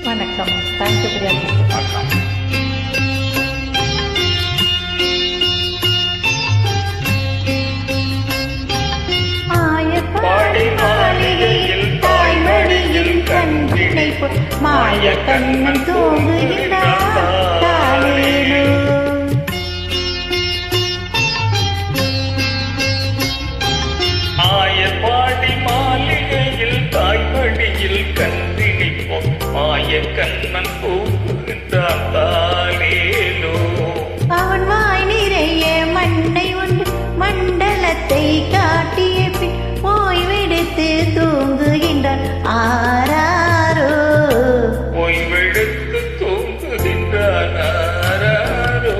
வணக்கம். தேங்க்யூ பிரியா. வணக்கம். மாய கண்ணன் தூங்குகிறாளேனோ. ஆயப்பாடி மாளிகையில் தாய்மடியில் கண்டினிப்போம் மாய கண்ணன் தூங்குகின்றாளேனோ. அவன் வாய் நிறைய மண்ணை உண்டு மண்டலத்தை காட்டிய பின் ஓய்வெடுத்து தூங்குகின்றான். ஆராரோ ஓய்வெடுத்து தூங்குகின்றான். ஆராரோ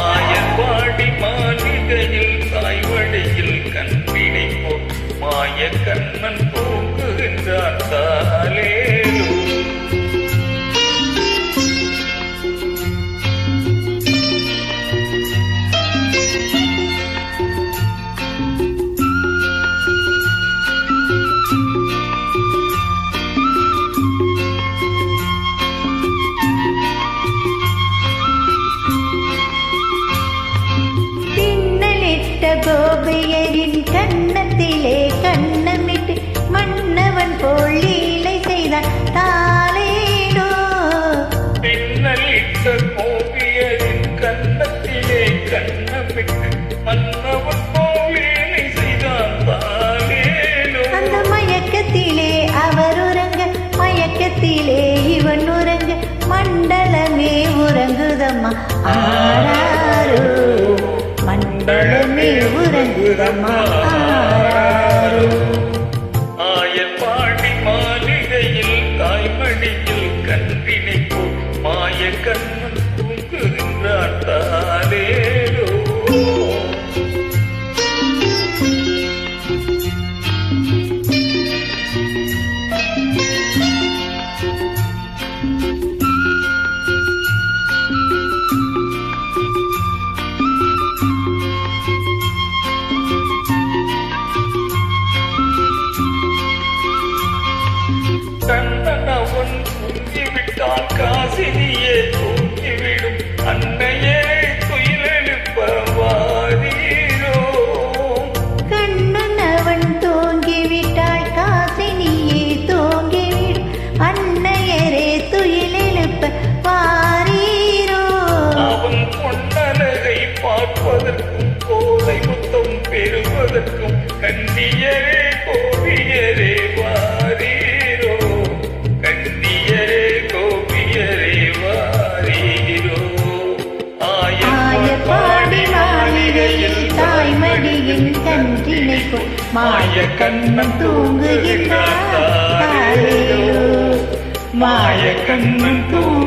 ஆயப்பாடி மாளிகையில் தாய்மடியில் கண்டினிப்போம் மாய கண்ணன் தூங்குகின்றான். தாலேலோ. கோபியரின் கண்ணத்திலே கண்ணமிட்டு மன்னவன் போல் லீலை செய்தான். தாலேலோ. பின்னலிட்ட கோபியரின் கண்ணத்திலே கண்ணமிட்டு மன்னவன் போல் லீலை செய்தான். தாலேலோ. அந்த மயக்கத்திலே அவர் உறங்க மயக்கத்திலே இவன் உறங்க மண்டலமே உறங்குதம்மா. ஆராரோ மண்டலமே உறங்குதம்மா. ஆராரோ. ஆயப்பாடி மாளிகையில் தாய்மடியில் கன்றினைப்போ மாய கண்ணன் தூங்குகின்றான். தாலேலோ. கண்ணனவன் தூங்கிவிட்டான் காசினியே தூங்கிவிடும் அன்னையே துயிலெழுப்ப வாரீரோ. கண்ணனவன் தூங்கிவிட்டாள் காசினியே தூங்கிவிடும் அன்னையரே துயிலெழுப்ப வாரீரோ. அவன் பொன்னழகை பார்ப்பதற்கும் கோதை முத்தம் பெறுவதற்கும் கண்ணியரே கோபியரே வாரீரோ. கண்ணியரே கோபியரே வாரீரோ. ஆயப்பாடி மாளிகையில் தாய்மடியின் கன்றினைப்போல் மாய கண்ணன் தூங்குகின்றான். தாலேலோ. மாய கண்ணன் தூங்குகின்றான்.